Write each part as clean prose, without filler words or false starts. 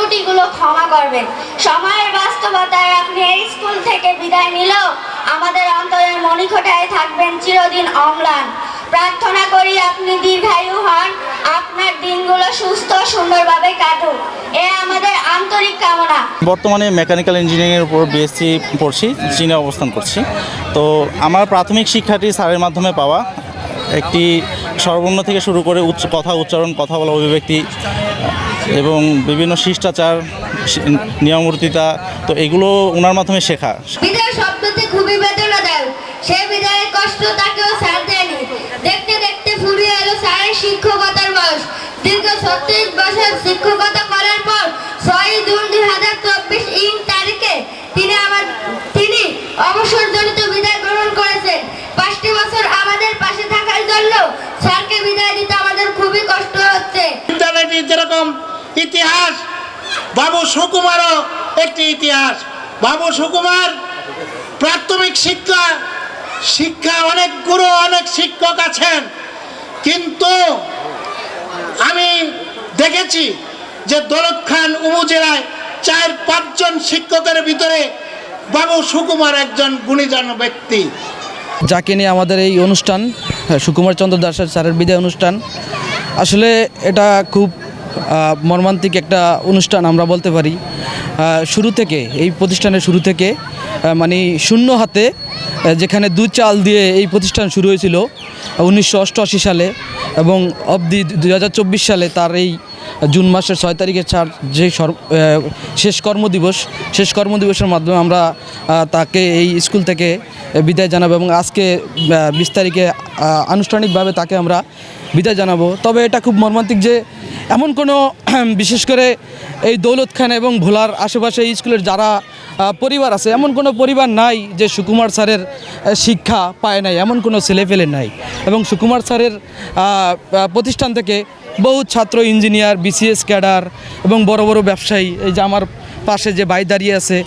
ত্রুটিগুলো ক্ষমা করবেন। সময়ের বাস্তবতায় আপনি এই স্কুল থেকে বিদায় নিলেও আমাদের অন্তরের মণিকোঠায় থাকবেন চিরদিন অম্লান। প্রার্থনা করি আপনি দীর্ঘায়ু হন, আপনার দিনগুলো সুস্থ সুন্দরভাবে কাটুক, এ আমাদের আন্তরিক কামনা। বর্তমানে মেকানিক্যাল ইঞ্জিনিয়ারিংয়ের উপর বিএসসি পড়ছি, চীনে অবস্থান করছি। তো আমার প্রাথমিক শিক্ষাটি স্যারের মাধ্যমে পাওয়া। একটি স্বরবর্ণ থেকে শুরু করে কথা উচ্চারণ, কথা বলা, অভিব্যক্তি এবং বিভিন্ন শিষ্টাচার, নিয়মবর্তিতা, তো এগুলো ওনার মাধ্যমে শেখা। বিদায় শব্দটি খুবই বেদনাদায়ক। সে বিদায়ের কষ্ট তাকেও স্যার দেয়নি। দেখতে দেখতে ফুরিয়ে এলো স্যারের শিক্ষকতার বয়স। দীর্ঘ 36 বছর শিক্ষকতা করার পর 6 জুন 2024 তারিখে তিনি অবসরজনিত বিদায় গ্রহণ করেছেন। 5টি বছর আমাদের পাশে থাকার জন্য স্যারকে বিদায় দিতে আমাদের খুবই কষ্ট হচ্ছে। বিদ্যালয়টির যেরকম ইতিহাস, বাবু সুকুমারও একটি ইতিহাস। বাবু সুকুমার প্রাথমিক শিক্ষা অনেক গুরু, অনেক শিক্ষক আছেন, কিন্তু আমি দেখেছি যে দৌলতখান উপজেলায় 4-5 জন শিক্ষকের ভিতরে বাবু সুকুমার একজন গুণীজন ব্যক্তি। যাকে নিয়ে আমাদের এই অনুষ্ঠান, সুকুমার চন্দ্র দাস স্যারের বিদায় অনুষ্ঠান, আসলে এটা খুব মর্মান্তিক একটা অনুষ্ঠান আমরা বলতে পারি। শুরু থেকে, এই প্রতিষ্ঠানের শুরু থেকে মানে শূন্য হাতে, যেখানে 2 চাল দিয়ে এই প্রতিষ্ঠান শুরু হয়েছিল 1988 সালে এবং অবধি 2024 সালে তার এই জুন মাসের 6 তারিখে যে শেষ কর্মদিবসের মাধ্যমে আমরা তাকে এই স্কুল থেকে বিদায় জানাবো এবং আজকে 20 তারিখে আনুষ্ঠানিকভাবে তাকে আমরা বিদায় জানাবো। তবে এটা খুব মর্মান্তিক যে এমন কোনো, বিশেষ করে এই দৌলতখান এবং ভোলার আশেপাশে এই স্কুলের যারা পরিবার আছে, এমন কোনো পরিবার নাই যে সুকুমার স্যারের শিক্ষা পায় নাই, এমন কোনো ছেলেপেলে নাই। এবং সুকুমার স্যারের প্রতিষ্ঠান থেকে বহু ছাত্র ইঞ্জিনিয়ার, বিসিএস ক্যাডার এবং বড় বড় ব্যবসায়ী, এই যে আমার পাশে যে ভাই দাঁড়িয়ে আছে,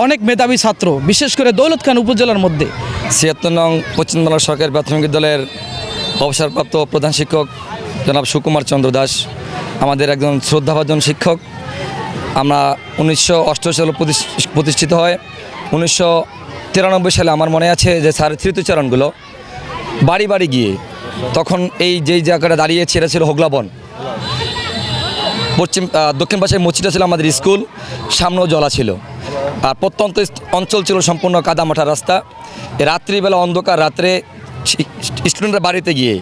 অনেক মেধাবী ছাত্র, বিশেষ করে দৌলতখান উপজেলার মধ্যে। ৭৬ নং পশ্চিম বাংলা সরকারি প্রাথমিক বিদ্যালয়ের অবসরপ্রাপ্ত প্রধান শিক্ষক জনাব সুকুমার চন্দ্র দাস আমাদের একজন শ্রদ্ধাভাজন শিক্ষক। আমরা 1988 সালে প্রতিষ্ঠিত হয়। 1993 সালে আমার মনে আছে যে স্যারের স্মৃতিচারণগুলো বাড়ি বাড়ি গিয়ে, তখন যেই জায়গাটা দাঁড়িয়েছে এটা ছিল হোগলাবন, দক্ষিণ পাশে মসজিদটা ছিল আমাদের স্কুল, সামনেও জলা ছিল, আর প্রত্যন্ত অঞ্চল ছিল সম্পূর্ণ কাদামাটা রাস্তা। রাত্রিবেলা অন্ধকার রাত্রে স্টুডেন্টরা বাড়িতে গিয়ে,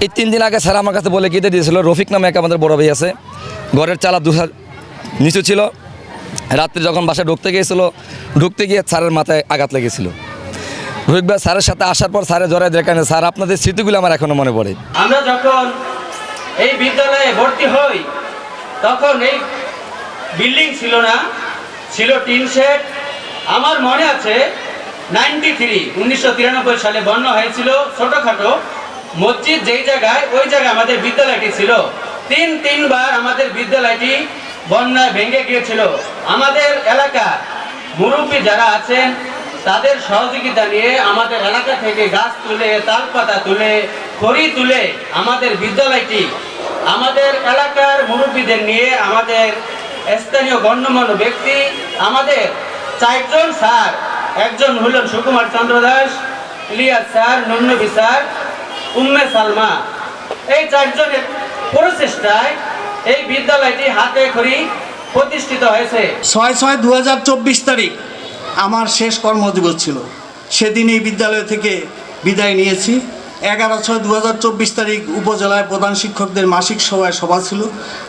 এই 3 দিন আগে স্যার আমার কাছে বলে কেটে দিয়েছিল, রফিক নামে এক আমাদের বড় ভাই আছে, ঘরের চালা 2 হাত নিচু ছিল। রাত্রে যখন বাসায় ঢুকতে গিয়ে স্যারের মাথায় আঘাত লেগেছিল। রফিক ভাই স্যারের সাথে আসার পর স্যারের জড়ায় দেখেন, স্যার আপনাদের স্মৃতিগুলো আমার এখনো মনে পড়ে। আমরা যখন এই বিদ্যালয়ে ভর্তি হই তখন এই বিল্ডিং ছিল না, ছিল টিন শেড। আমার মনে আছে 1993 সালে বন্যা হয়েছিল, ছোটখাটো মসজিদ যেই জায়গায়, ওই জায়গায় আমাদের বিদ্যালয়টি ছিল। 3বার আমাদের বিদ্যালয়টি বন্যায় ভেঙে গিয়েছিল। আমাদের এলাকার মুরব্বী যারা আছেন তাদের সহযোগিতা নিয়ে আমাদের এলাকা থেকে গাছ তুলে, তালপাতা তুলে, খড়ি তুলে আমাদের বিদ্যালয়টি, আমাদের এলাকার মুরব্বীদের নিয়ে, আমাদের স্থানীয় গণ্যমান্য ব্যক্তি, আমাদের 4 জন স্যার, একজন হলেন সুকুমার চন্দ্র দাস, ইলিয়াস স্যার, নুনবী স্যার, উম্মে সালমা, এই 4 জনের প্রচেষ্টায় এই বিদ্যালয়টি হাতে খড়ি প্রতিষ্ঠিত হয়েছে। 6/6/2024 তারিখ আমার শেষ কর্মদিবস ছিল। সেদিন এই বিদ্যালয় থেকে বিদায় নিয়েছি। 11/6/2024 তারিখ উপজেলায় প্রধান শিক্ষকদের মাসিক সভা ছিল,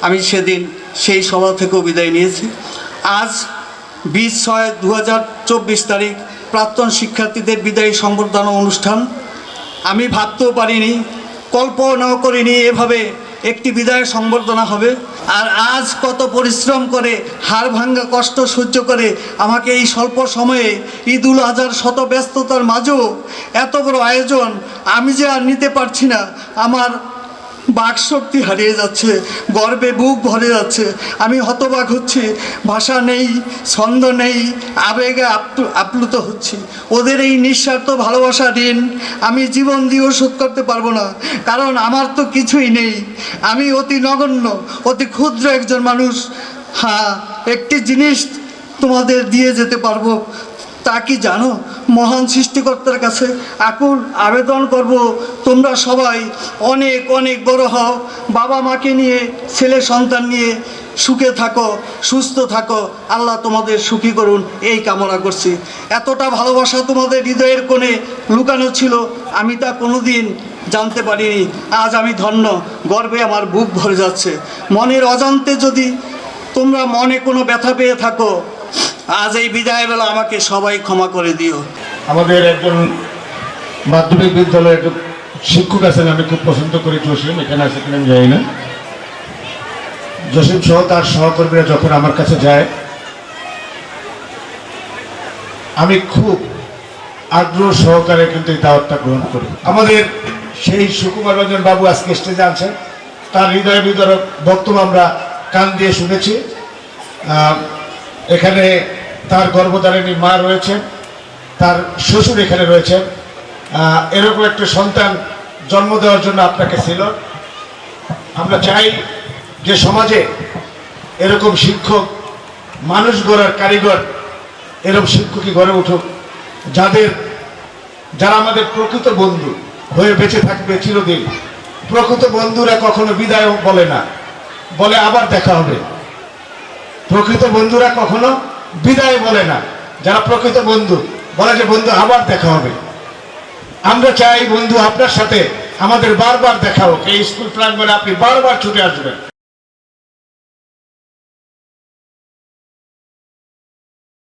আমি সেদিন সেই সভা থেকেও বিদায় নিয়েছি। আজ 20/6/2024 তারিখ প্রাক্তন শিক্ষার্থীদের বিদায়ী সংবর্ধনা অনুষ্ঠান। আমি ভাবতেও পারিনি, কল্পনাও করিনি এভাবে একটি বিদায় সংবর্ধনা হবে। আর আজ কত পরিশ্রম করে, হাড় ভাঙ্গা কষ্ট সহ্য করে আমাকে এই স্বল্প সময়ে ঈদুল আজহার শত ব্যস্ততার মাঝেও এত বড় আয়োজন আমি যে আর নিতে পারছি না। আমার বাকশক্তি হারিয়ে যাচ্ছে, গর্বে বুক ভরে যাচ্ছে। আমি হতবাক হচ্ছি, ভাষা নেই, ছন্দ নেই, আবেগে আপ্লুত হচ্ছি। ওদের এই নিঃস্বার্থ ভালোবাসা ঋণ আমি জীবন দিয়েও শোধ করতে পারবো না, কারণ আমার তো কিছুই নেই। আমি অতি নগণ্য, অতি ক্ষুদ্র একজন মানুষ। হ্যাঁ, একটি জিনিস তোমাদের দিয়ে যেতে পারবো, তা কি জানো? মহান সৃষ্টিকর্তার কাছে আকুল আবেদন করব, তোমরা সবাই অনেক অনেক বড় হও, বাবা মাকে নিয়ে, ছেলে সন্তান নিয়ে সুখে থাকো, সুস্থ থাকো। আল্লাহ তোমাদের সুখী করুন এই কামনা করছি। এতটা ভালোবাসা তোমাদের হৃদয়ের কোণে লুকানো ছিল, আমি তা কোনোদিন জানতে পারিনি। আজ আমি ধন্য, গর্বে আমার বুক ভরে যাচ্ছে। মনের অজান্তে যদি তোমরা মনে কোনো ব্যথা পেয়ে থাকো, আজ এই বিদায় বেলা আমাকে সবাই ক্ষমা করে দিও। আমাদের একজন মাধ্যমিক বিদ্যালয়ের একজন শিক্ষক আছেন, আমি খুব পছন্দ করি, জসিম। এখানে আছে কিনা আমি জানি না। জসিম সহ তার সহকর্মীরা যখন আমার কাছে যায়, আমি খুব আগ্রহ সহকারে কিন্তু এই দাওয়াতটা গ্রহণ করি। আমাদের সেই সুকুমার রঞ্জন বাবু আজকে স্টেজে আছেন, তার হৃদয় বিদারক বক্তব্য আমরা কান দিয়ে শুনেছি। এখানে তার গর্ভধারিণী মা রয়েছেন, তার শ্বশুর এখানে রয়েছেন। এরকম একটা সন্তান জন্ম দেওয়ার জন্য আপনাকে ছিল। আমরা চাই যে সমাজে এরকম শিক্ষক, মানুষ গড়ার কারিগর, এরকম শিক্ষকই গড়ে উঠুক, যারা আমাদের প্রকৃত বন্ধু হয়ে বেঁচে থাকবে চিরদিন। প্রকৃত বন্ধুরা কখনো বিদায় বলে না, বলে আবার দেখা হবে। প্রকৃত বন্ধুরা কখনো বিদায় বলে না, যারা প্রকৃত বন্ধু বলে যে বন্ধু আবার দেখা হবে। আমরা চাই বন্ধু আপনার সাথে আমাদের বারবার দেখা হোক, এই স্কুল প্রাঙ্গণে আপনি বারবার ছুটে আসবেন।